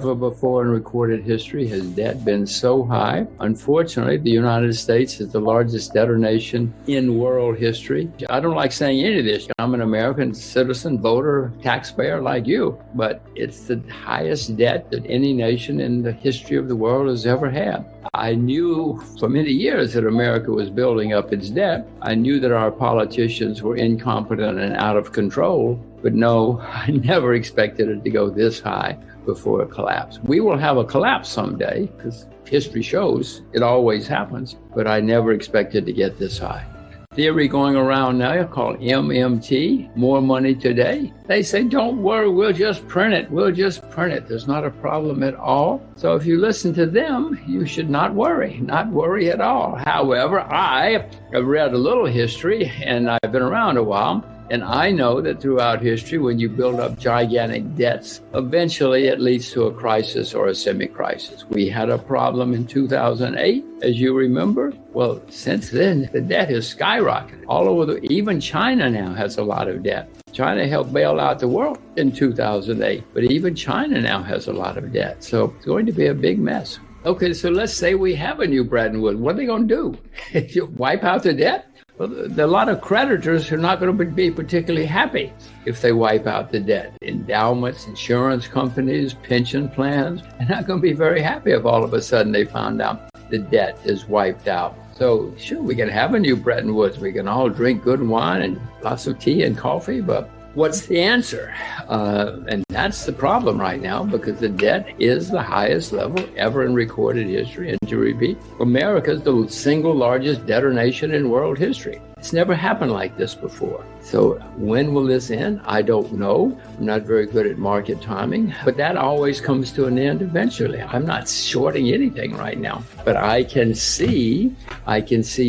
Never before in recorded history has debt been so high. Unfortunately, the United States is the largest debtor nation in world history. I don't like saying any of this. I'm an American citizen, voter, taxpayer like you, but it's the highest debt that any nation in the history of the world has ever had. I knew for many years that America was building up its debt. I knew that our politicians were incompetent and out of control, but no, I never expected it to go this high before a collapse. We will have a collapse someday because history shows it always happens, but I never expected to get this high. Theory going around now called MMT, more money today. They say, don't worry, we'll just print it. We'll just print it. There's not a problem at all. So if you listen to them, you should not worry at all. However, I have read a little history and I've been around a while. And I know that throughout history, when you build up gigantic debts, eventually it leads to a crisis or a semi-crisis. We had a problem in 2008, as you remember. Well, since then, the debt has skyrocketed all over even China now has a lot of debt. China helped bail out the world in 2008, but even China now has a lot of debt. So it's going to be a big mess. Okay, so let's say we have a new Bretton Woods. What are they going to do? Wipe out the debt? Well, there are a lot of creditors who are not going to be particularly happy if they wipe out the debt. Endowments, insurance companies, pension plans, they're not going to be very happy if all of a sudden they found out the debt is wiped out. So sure, we can have a new Bretton Woods. We can all drink good wine and lots of tea and coffee, but what's the answer? And that's the problem right now because the debt is the highest level ever in recorded history. And to repeat, America is the single largest debtor nation in world history. It's never happened like this before. So when will this end? I don't know. I'm not very good at market timing, but that always comes to an end eventually. I'm not shorting anything right now, but I can see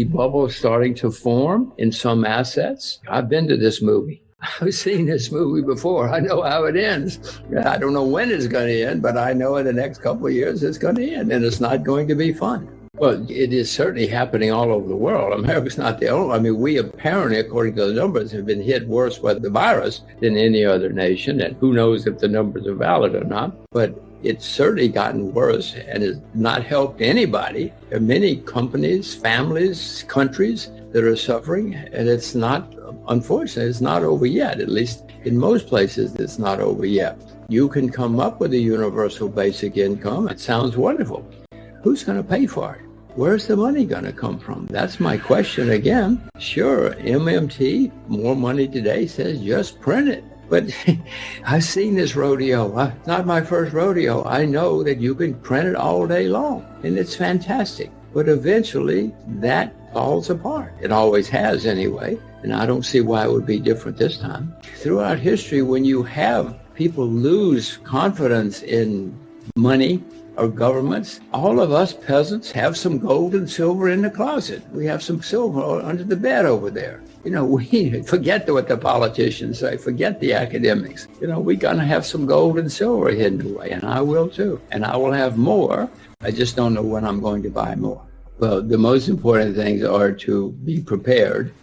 bubbles starting to form in some assets. I've been to this movie. I've seen this movie before. I know how it ends. I don't know when it's going to end, but I know in the next couple of years it's going to end, and it's not going to be fun. Well, it is certainly happening all over the world. America's not the only. I mean, we apparently, according to the numbers, have been hit worse by the virus than any other nation, and who knows if the numbers are valid or not. But it's certainly gotten worse and has not helped anybody. There are many companies, families, countries that are suffering, and it's not, unfortunately, it's not over yet. At least in most places, it's not over yet. You can come up with a universal basic income. It sounds wonderful. Who's going to pay for it? Where's the money going to come from? That's my question again. Sure, MMT, more money today, says just print it. But I've seen this rodeo. It's not my first rodeo. I know that you can print it all day long, and it's fantastic. But eventually, that falls apart. It always has anyway, and I don't see why it would be different this time. Throughout history, when you have people lose confidence in money or governments, all of us peasants have some gold and silver in the closet. We have some silver under the bed over there. We forget what the politicians say, forget the academics. We're going to have some gold and silver hidden away, and I will too. And I will have more. I just don't know when I'm going to buy more. Well, the most important things are to be prepared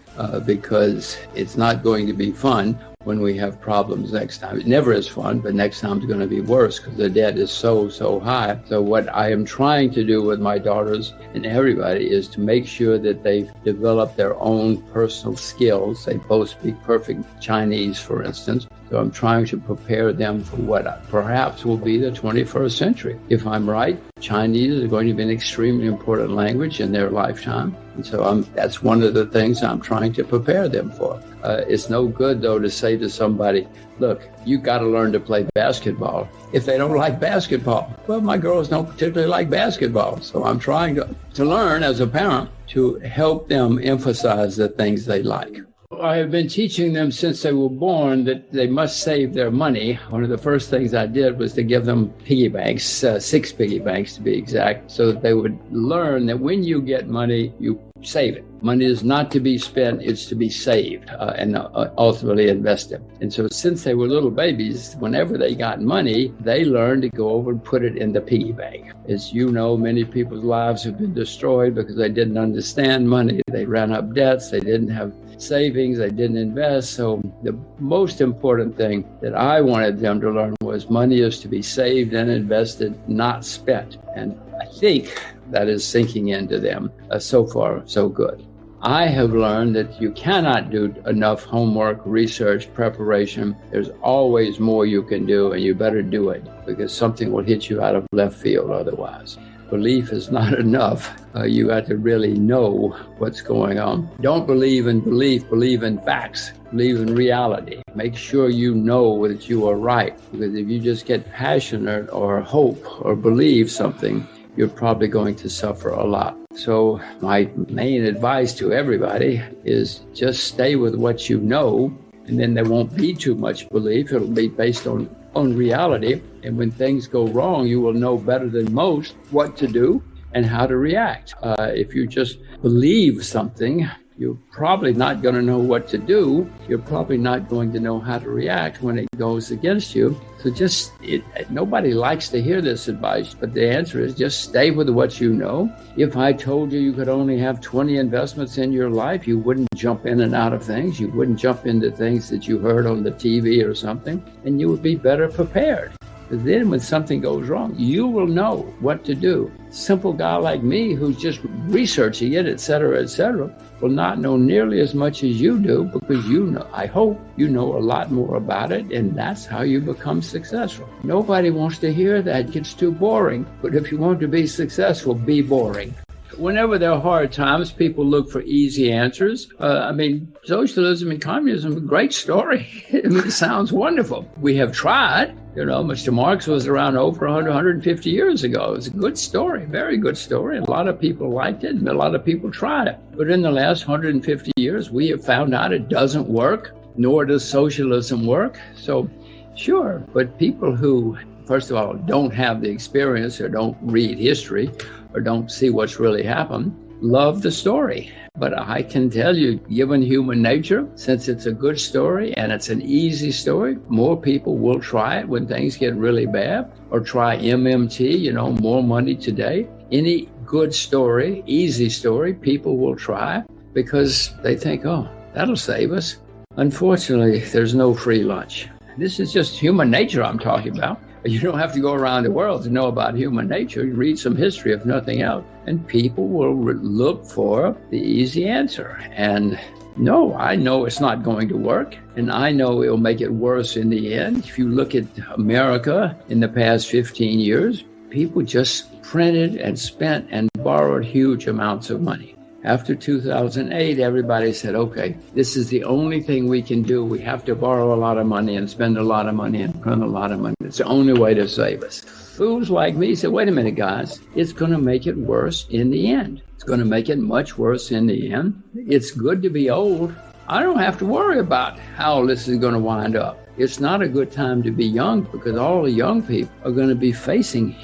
because it's not going to be fun when we have problems next time. It never is fun, but next time it's going to be worse because the debt is so high. So what I am trying to do with my daughters and everybody is to make sure that they've developed their own personal skills. They both speak perfect Chinese, for instance. So I'm trying to prepare them for what perhaps will be the 21st century. If I'm right, Chinese is going to be an extremely important language in their lifetime. And so that's one of the things I'm trying to prepare them for. It's no good, though, to say to somebody, look, you got to learn to play basketball. If they don't like basketball, well, my girls don't particularly like basketball. So I'm trying to learn as a parent to help them emphasize the things they like. I have been teaching them since they were born that they must save their money. One of the first things I did was to give them piggy banks, 6 piggy banks to be exact, so that they would learn that when you get money, you save it. Money is not to be spent, it's to be saved and ultimately invested. And so since they were little babies, whenever they got money, they learned to go over and put it in the piggy bank. As you know, many people's lives have been destroyed because they didn't understand money. They ran up debts. They didn't have savings, they didn't invest. So the most important thing that I wanted them to learn was money is to be saved and invested, not spent. And I think that is sinking into them. So far, so good. I have learned that you cannot do enough homework, research, preparation. There's always more you can do, and you better do it because something will hit you out of left field otherwise. Belief is not enough. You got to really know what's going on. Don't believe in belief, believe in facts, believe in reality. Make sure you know that you are right, because if you just get passionate or hope or believe something, you're probably going to suffer a lot. So my main advice to everybody is just stay with what you know, and then there won't be too much belief. It'll be based on reality. And when things go wrong, you will know better than most what to do and how to react. If you just believe something, you're probably not going to know what to do. You're probably not going to know how to react when it goes against you. So nobody likes to hear this advice, but the answer is just stay with what you know. If I told you could only have 20 investments in your life, you wouldn't jump in and out of things. You wouldn't jump into things that you heard on the TV or something, and you would be better prepared. But then when something goes wrong, you will know what to do. Simple guy like me who's just researching it, et cetera, will not know nearly as much as you do, because you know, I hope you know a lot more about it, and that's how you become successful. Nobody wants to hear that. It gets too boring. But if you want to be successful, be boring. Whenever there are hard times, people look for easy answers. Socialism and communism, great story. It sounds wonderful. We have tried. Mr. Marx was around over 150 years ago. It's a good story, very good story. A lot of people liked it, and a lot of people tried it. But in the last 150 years, we have found out it doesn't work, nor does socialism work. So, sure, but people who, first of all, don't have the experience or don't read history or don't see what's really happened, love the story. But I can tell you, given human nature, since it's a good story and it's an easy story, more people will try it when things get really bad, or try MMT, more money today. Any good story, easy story, people will try because they think, oh, that'll save us. Unfortunately, there's no free lunch. This is just human nature I'm talking about. You don't have to go around the world to know about human nature. You read some history, if nothing else, and people will look for the easy answer. And no, I know it's not going to work, and I know it'll make it worse in the end. If you look at America in the past 15 years, people just printed and spent and borrowed huge amounts of money. After 2008, everybody said, okay, this is the only thing we can do. We have to borrow a lot of money and spend a lot of money and print a lot of money. It's the only way to save us. Fools like me said, wait a minute, guys, it's going to make it worse in the end. It's going to make it much worse in the end. It's good to be old. I don't have to worry about how this is going to wind up. It's not a good time to be young, because all the young people are going to be facing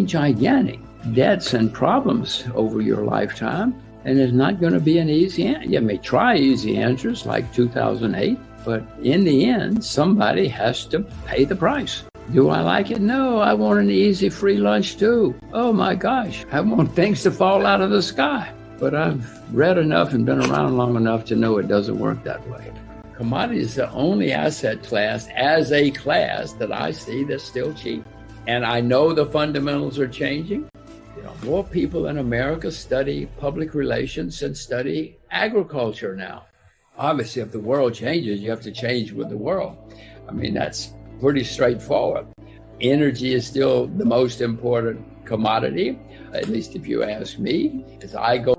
gigantic debts and problems over your lifetime, and it's not going to be an easy answer. You may try easy answers like 2008, but in the end, somebody has to pay the price. Do I like it? No, I want an easy free lunch too. Oh my gosh, I want things to fall out of the sky. But I've read enough and been around long enough to know it doesn't work that way. Commodity is the only asset class as a class that I see that's still cheap. And I know the fundamentals are changing. More people in America study public relations and study agriculture now. Obviously, if the world changes, you have to change with the world. That's pretty straightforward. Energy is still the most important commodity, at least if you ask me. As I go